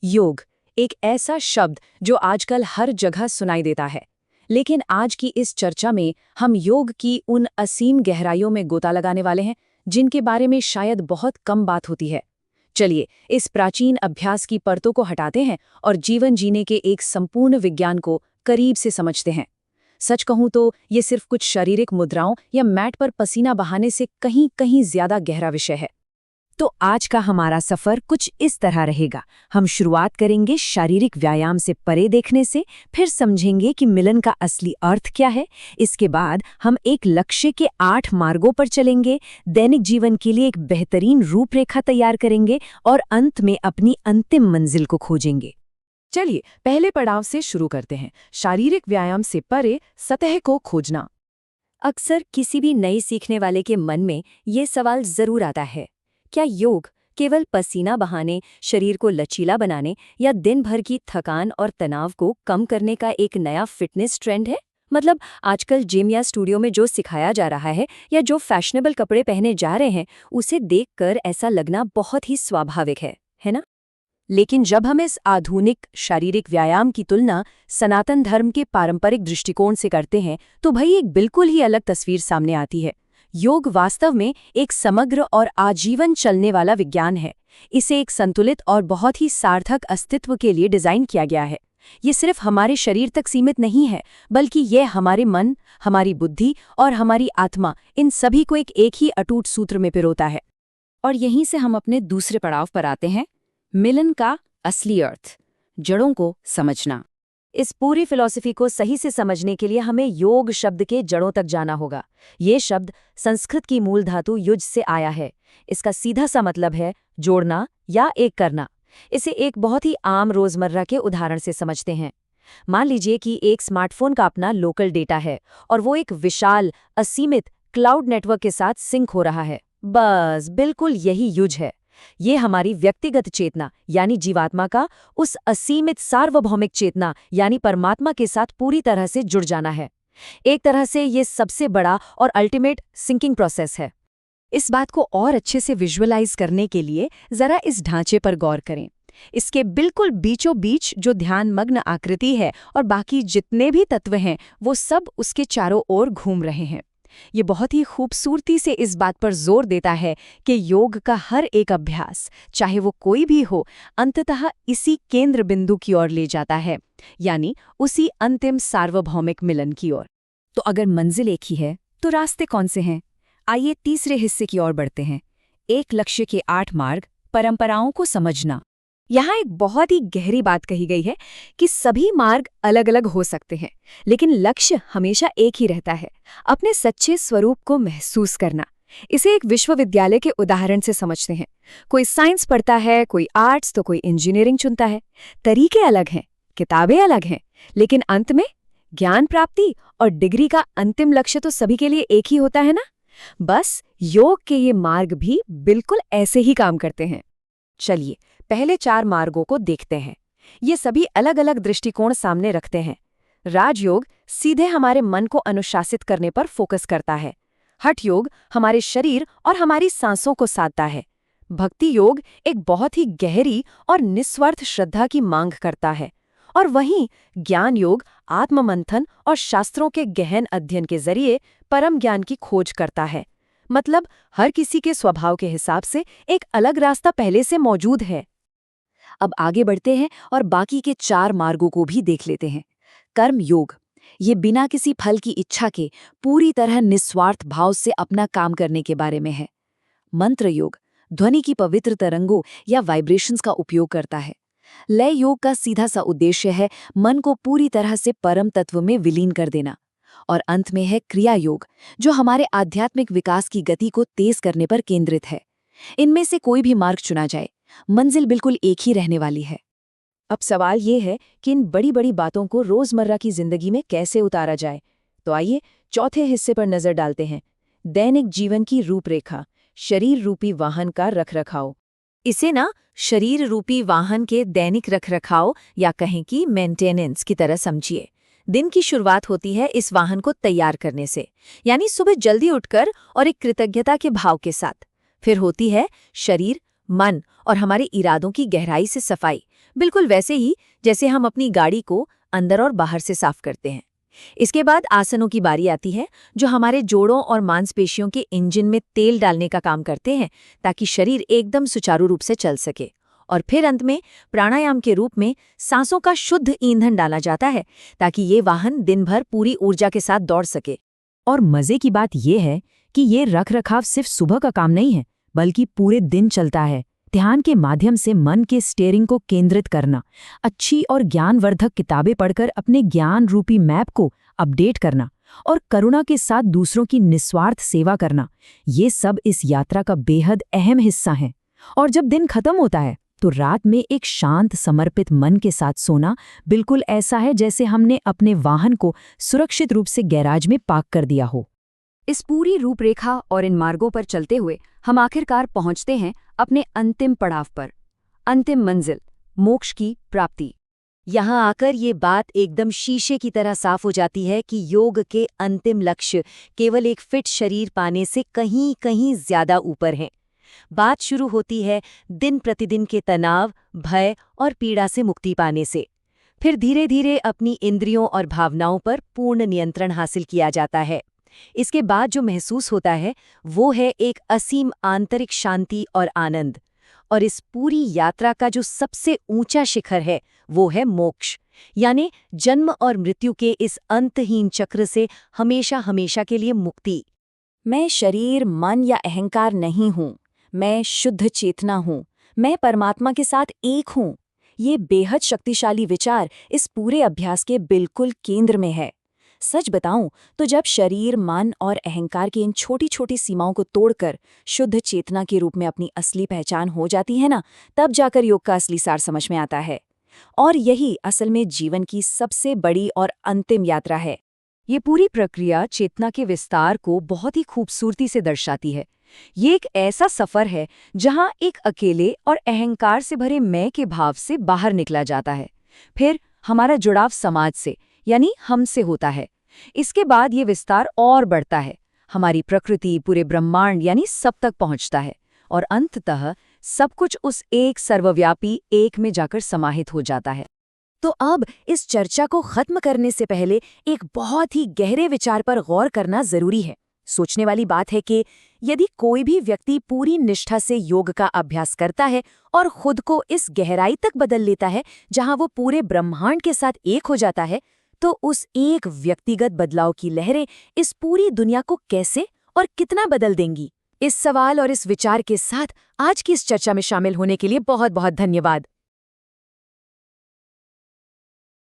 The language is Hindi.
योग, एक ऐसा शब्द जो आजकल हर जगह सुनाई देता है। लेकिन आज की इस चर्चा में हम योग की उन असीम गहराइयों में गोता लगाने वाले हैं जिनके बारे में शायद बहुत कम बात होती है। चलिए, इस प्राचीन अभ्यास की परतों को हटाते हैं और जीवन जीने के एक संपूर्ण विज्ञान को करीब से समझते हैं। सच कहूं तो ये सिर्फ कुछ शारीरिक मुद्राओं या मैट पर पसीना बहाने से कहीं कहीं ज्यादा गहरा विषय है। तो आज का हमारा सफर कुछ इस तरह रहेगा। हम शुरुआत करेंगे शारीरिक व्यायाम से परे देखने से, फिर समझेंगे कि मिलन का असली अर्थ क्या है। इसके बाद हम एक लक्ष्य के 8 मार्गों पर चलेंगे, दैनिक जीवन के लिए एक बेहतरीन रूपरेखा तैयार करेंगे और अंत में अपनी अंतिम मंजिल को खोजेंगे। चलिए, पहले पड़ाव से शुरू करते हैं, शारीरिक व्यायाम से परे सतह को खोजना। अक्सर किसी भी नई सीखने वाले के मन में ये सवाल जरूर आता है, क्या योग केवल पसीना बहाने, शरीर को लचीला बनाने या दिन भर की थकान और तनाव को कम करने का एक नया फिटनेस ट्रेंड है? मतलब आजकल जिम या स्टूडियो में जो सिखाया जा रहा है या जो फैशनेबल कपड़े पहने जा रहे हैं, उसे देखकर ऐसा लगना बहुत ही स्वाभाविक है ना? लेकिन जब हम इस आधुनिक शारीरिक व्यायाम की तुलना सनातन धर्म के पारंपरिक दृष्टिकोण से करते हैं, तो भाई एक बिल्कुल ही अलग तस्वीर सामने आती है। योग वास्तव में एक समग्र और आजीवन चलने वाला विज्ञान है। इसे एक संतुलित और बहुत ही सार्थक अस्तित्व के लिए डिजाइन किया गया है। ये सिर्फ हमारे शरीर तक सीमित नहीं है, बल्कि यह हमारे मन, हमारी बुद्धि और हमारी आत्मा, इन सभी को एक ही अटूट सूत्र में पिरोता है। और यहीं से हम अपने दूसरे पड़ाव पर आते हैं, मिलन का असली अर्थ, जड़ों को समझना। इस पूरी फिलॉसफी को सही से समझने के लिए हमें योग शब्द के जड़ों तक जाना होगा। ये शब्द संस्कृत की मूल धातु युज से आया है। इसका सीधा सा मतलब है जोड़ना या एक करना। इसे एक बहुत ही आम रोजमर्रा के उदाहरण से समझते हैं। मान लीजिए कि एक स्मार्टफोन का अपना लोकल डेटा है और वो एक विशाल, असीमित क्लाउड नेटवर्क के साथ सिंक हो रहा है। बस बिल्कुल यही युज है। ये हमारी व्यक्तिगत चेतना यानी जीवात्मा का उस असीमित सार्वभौमिक चेतना यानी परमात्मा के साथ पूरी तरह से जुड़ जाना है। एक तरह से ये सबसे बड़ा और अल्टीमेट सिंकिंग प्रोसेस है। इस बात को और अच्छे से विजुअलाइज करने के लिए जरा इस ढांचे पर गौर करें। इसके बिल्कुल बीचों बीच जो ध्यानमग्न आकृति है और बाकी जितने भी तत्व हैं वो सब उसके चारों ओर घूम रहे हैं। ये बहुत ही खूबसूरती से इस बात पर जोर देता है कि योग का हर एक अभ्यास, चाहे वो कोई भी हो, अंततः इसी केंद्र बिंदु की ओर ले जाता है, यानी उसी अंतिम सार्वभौमिक मिलन की ओर। तो अगर मंजिल एक ही है, तो रास्ते कौन से हैं? आइए तीसरे हिस्से की ओर बढ़ते हैं, एक लक्ष्य के 8 मार्ग, परंपराओं को समझना। यहाँ एक बहुत ही गहरी बात कही गई है कि सभी मार्ग अलग अलग हो सकते हैं, लेकिन लक्ष्य हमेशा एक ही रहता है, अपने सच्चे स्वरूप को महसूस करना। इसे एक विश्वविद्यालय के उदाहरण से समझते हैं। कोई साइंस पढ़ता है, कोई आर्ट्स, तो कोई इंजीनियरिंग चुनता है। तरीके अलग हैं, किताबें अलग हैं, लेकिन अंत में ज्ञान प्राप्ति और डिग्री का अंतिम लक्ष्य तो सभी के लिए एक ही होता है ना। बस योग के ये मार्ग भी बिल्कुल ऐसे ही काम करते हैं। चलिए, पहले 4 मार्गों को देखते हैं। ये सभी अलग अलग दृष्टिकोण सामने रखते हैं। राजयोग सीधे हमारे मन को अनुशासित करने पर फोकस करता है। हठ योग हमारे शरीर और हमारी सांसों को साधता है। भक्ति योग एक बहुत ही गहरी और निस्वार्थ श्रद्धा की मांग करता है। और वहीं ज्ञान योग आत्ममंथन और शास्त्रों के गहन अध्ययन के जरिए परम ज्ञान की खोज करता है। मतलब हर किसी के स्वभाव के हिसाब से एक अलग रास्ता पहले से मौजूद है। अब आगे बढ़ते हैं और बाकी के 4 मार्गों को भी देख लेते हैं। कर्म योग, ये बिना किसी फल की इच्छा के पूरी तरह निस्वार्थ भाव से अपना काम करने के बारे में है। मंत्र योग, ध्वनि की पवित्र तरंगों या वाइब्रेशंस का उपयोग करता है। लय योग का सीधा सा उद्देश्य है मन को पूरी तरह से परम तत्व में विलीन कर देना। और अंत में है क्रिया योग, जो हमारे आध्यात्मिक विकास की गति को तेज करने पर केंद्रित है। इनमें से कोई भी मार्ग चुना जाए, मंजिल बिल्कुल एक ही रहने वाली है। अब सवाल ये है कि इन बड़ी बड़ी बातों को रोजमर्रा की जिंदगी में कैसे उतारा जाए। तो आइए चौथे हिस्से पर नजर डालते हैं, दैनिक जीवन की रूपरेखा, शरीर रूपी वाहन का रखरखाव। इसे ना शरीर रूपी वाहन के दैनिक रखरखाव या कहें कि मेंटेनेंस की तरह समझिए। दिन की शुरुआत होती है इस वाहन को तैयार करने से, यानी सुबह जल्दी उठकर और एक कृतज्ञता के भाव के साथ। फिर होती है शरीर, मन और हमारे इरादों की गहराई से सफाई, बिल्कुल वैसे ही जैसे हम अपनी गाड़ी को अंदर और बाहर से साफ करते हैं। इसके बाद आसनों की बारी आती है, जो हमारे जोड़ों और मांसपेशियों के इंजन में तेल डालने का काम करते हैं, ताकि शरीर एकदम सुचारू रूप से चल सके। और फिर अंत में प्राणायाम के रूप में सांसों का शुद्ध ईंधन डाला जाता है, ताकि ये वाहन दिन भर पूरी ऊर्जा के साथ दौड़ सके। और मजे की बात यह है कि ये रखरखाव सिर्फ सुबह का काम नहीं है, बल्कि पूरे दिन चलता है। ध्यान के माध्यम से मन के स्टीयरिंग को केंद्रित करना, अच्छी और ज्ञानवर्धक किताबें पढ़कर अपने ज्ञान रूपी मैप को अपडेट करना और करुणा के साथ दूसरों की निस्वार्थ सेवा करना, ये सब इस यात्रा का बेहद अहम हिस्सा है। और जब दिन खत्म होता है तो रात में एक शांत समर्पित मन के साथ सोना बिल्कुल ऐसा है जैसे हमने अपने वाहन को सुरक्षित रूप से गैराज में पार्क कर दिया हो। इस पूरी रूपरेखा और इन मार्गों पर चलते हुए हम आखिरकार पहुंचते हैं अपने अंतिम पड़ाव पर, अंतिम मंजिल, मोक्ष की प्राप्ति। यहाँ आकर ये बात एकदम शीशे की तरह साफ हो जाती है कि योग के अंतिम लक्ष्य केवल एक फिट शरीर पाने से कहीं कहीं ज्यादा ऊपर हैं। बात शुरू होती है दिन प्रतिदिन के तनाव, भय और पीड़ा से मुक्ति पाने से। फिर धीरे धीरे अपनी इंद्रियों और भावनाओं पर पूर्ण नियंत्रण हासिल किया जाता है। इसके बाद जो महसूस होता है वो है एक असीम आंतरिक शांति और आनंद। और इस पूरी यात्रा का जो सबसे ऊंचा शिखर है वो है मोक्ष, यानी जन्म और मृत्यु के इस अंतहीन चक्र से हमेशा हमेशा के लिए मुक्ति। मैं शरीर, मन या अहंकार नहीं हूँ, मैं शुद्ध चेतना हूँ, मैं परमात्मा के साथ एक हूँ। ये बेहद शक्तिशाली विचार इस पूरे अभ्यास के बिल्कुल केंद्र में है। सच बताऊं तो जब शरीर, मन और अहंकार की इन छोटी छोटी सीमाओं को तोड़कर शुद्ध चेतना के रूप में अपनी असली पहचान हो जाती है ना, तब जाकर योग का असली सार समझ में आता है। और यही असल में जीवन की सबसे बड़ी और अंतिम यात्रा है। ये पूरी प्रक्रिया चेतना के विस्तार को बहुत ही खूबसूरती से दर्शाती है। ये एक ऐसा सफर है जहां एक अकेले और अहंकार से भरे मैं के भाव से बाहर निकला जाता है। फिर हमारा जुड़ाव समाज से, यानी हमसे होता है। इसके बाद ये विस्तार और बढ़ता है, हमारी प्रकृति, पूरे ब्रह्मांड यानी सब तक पहुंचता है। और अंततः सब कुछ उस एक सर्वव्यापी एक में जाकर समाहित हो जाता है। तो अब इस चर्चा को खत्म करने से पहले एक बहुत ही गहरे विचार पर गौर करना जरूरी है। सोचने वाली बात है कि यदि कोई भी व्यक्ति पूरी निष्ठा से योग का अभ्यास करता है और खुद को इस गहराई तक बदल लेता है जहां वो पूरे ब्रह्मांड के साथ एक हो जाता है, तो उस एक व्यक्तिगत बदलाव की लहरें इस पूरी दुनिया को कैसे और कितना बदल देंगी। इस सवाल और इस विचार के साथ आज की इस चर्चा में शामिल होने के लिए बहुत बहुत धन्यवाद।